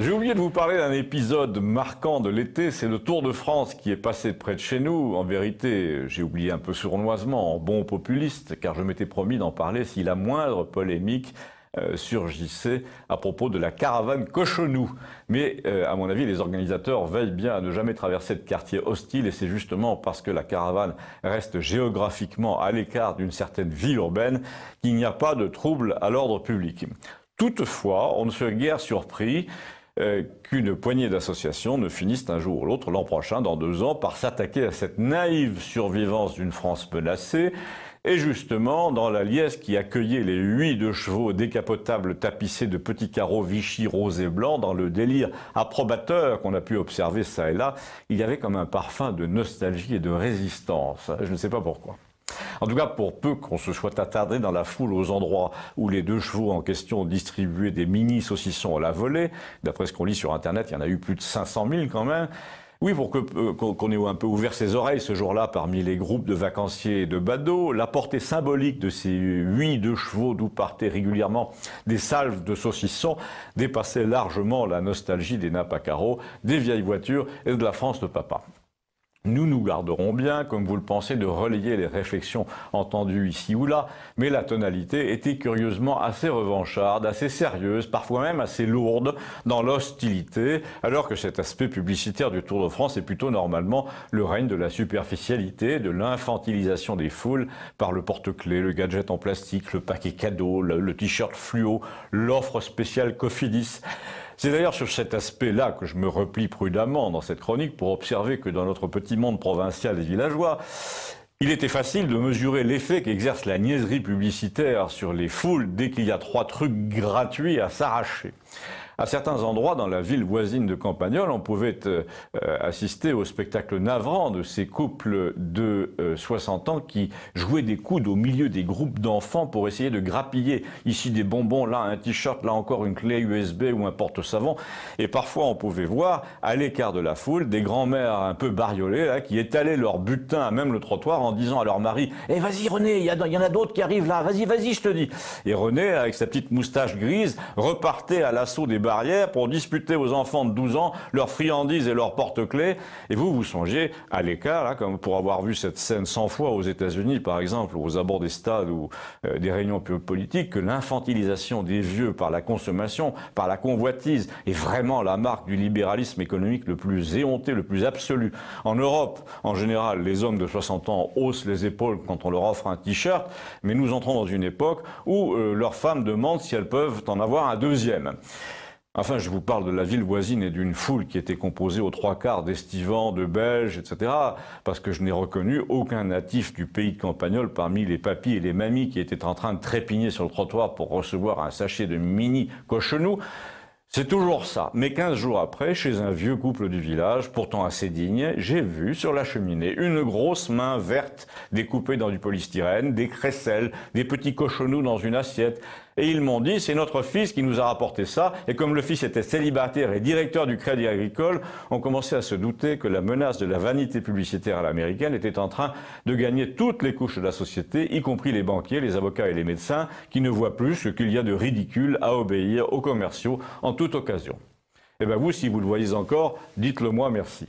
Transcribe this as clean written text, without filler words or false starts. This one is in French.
J'ai oublié de vous parler d'un épisode marquant de l'été, c'est le Tour de France qui est passé près de chez nous. En vérité, j'ai oublié un peu sournoisement, en bon populiste, car je m'étais promis d'en parler si la moindre polémique surgissait à propos de la caravane Cochonou. Mais à mon avis, les organisateurs veillent bien à ne jamais traverser de quartier hostile, et c'est justement parce que la caravane reste géographiquement à l'écart d'une certaine ville urbaine qu'il n'y a pas de trouble à l'ordre public. Toutefois, on ne serait guère surpris qu'une poignée d'associations ne finissent un jour ou l'autre, l'an prochain, dans 2 ans, par s'attaquer à cette naïve survivance d'une France menacée. Et justement, dans la liesse qui accueillait les 8 chevaux décapotables tapissés de petits carreaux Vichy rose et blanc, dans le délire approbateur qu'on a pu observer ça et là, il y avait comme un parfum de nostalgie et de résistance. Je ne sais pas pourquoi. En tout cas, pour peu qu'on se soit attardé dans la foule aux endroits où les 2 chevaux en question distribuaient des mini-saucissons à la volée, d'après ce qu'on lit sur Internet, il y en a eu plus de 500 000 quand même. Oui, pour qu'on ait un peu ouvert ses oreilles ce jour-là parmi les groupes de vacanciers et de badauds, la portée symbolique de ces 8 chevaux d'où partaient régulièrement des salves de saucissons dépassait largement la nostalgie des nappes à carreaux, des vieilles voitures et de la France de papa. Nous nous garderons bien, comme vous le pensez, de relayer les réflexions entendues ici ou là, mais la tonalité était curieusement assez revancharde, assez sérieuse, parfois même assez lourde dans l'hostilité, alors que cet aspect publicitaire du Tour de France est plutôt normalement le règne de la superficialité, de l'infantilisation des foules par le porte-clés, le gadget en plastique, le paquet cadeau, le t-shirt fluo, l'offre spéciale Cofidis. C'est d'ailleurs sur cet aspect-là que je me replie prudemment dans cette chronique pour observer que dans notre petit monde provincial et villageois, il était facile de mesurer l'effet qu'exerce la niaiserie publicitaire sur les foules dès qu'il y a 3 trucs gratuits à s'arracher. À certains endroits, dans la ville voisine de Campagnol, on pouvait assister au spectacle navrant de ces couples de 60 ans qui jouaient des coudes au milieu des groupes d'enfants pour essayer de grappiller ici des bonbons, là un t-shirt, là encore une clé USB ou un porte-savon. Et parfois, on pouvait voir, à l'écart de la foule, des grands-mères un peu bariolées là, qui étalaient leur butin à même le trottoir en disant à leur mari « Eh vas-y René, il y en a d'autres qui arrivent là, vas-y, je te dis !» Et René, avec sa petite moustache grise, repartait à l'assaut des barrières pour disputer aux enfants de 12 ans leurs friandises et leurs porte-clés. Et vous songiez à l'écart, là, comme pour avoir vu cette scène 100 fois aux États-Unis, par exemple, aux abords des stades ou des réunions politiques, que l'infantilisation des vieux par la consommation, par la convoitise, est vraiment la marque du libéralisme économique le plus éhonté, le plus absolu. En Europe, en général, les hommes de 60 ans haussent les épaules quand on leur offre un t-shirt, mais nous entrons dans une époque où leurs femmes demandent si elles peuvent en avoir un deuxième. Enfin, je vous parle de la ville voisine et d'une foule qui était composée aux 3/4 d'estivants, de Belges, etc., parce que je n'ai reconnu aucun natif du pays de Campagnol parmi les papis et les mamies qui étaient en train de trépigner sur le trottoir pour recevoir un sachet de mini Cochonou. C'est toujours ça. Mais 15 jours après, chez un vieux couple du village, pourtant assez digne, j'ai vu sur la cheminée une grosse main verte découpée dans du polystyrène, des crécelles, des petits cochonous dans une assiette. Et ils m'ont dit, c'est notre fils qui nous a rapporté ça. Et comme le fils était célibataire et directeur du Crédit Agricole, on commençait à se douter que la menace de la vanité publicitaire à l'américaine était en train de gagner toutes les couches de la société, y compris les banquiers, les avocats et les médecins, qui ne voient plus ce qu'il y a de ridicule à obéir aux commerciaux en toute occasion. Et bien vous, si vous le voyez encore, dites-le moi merci.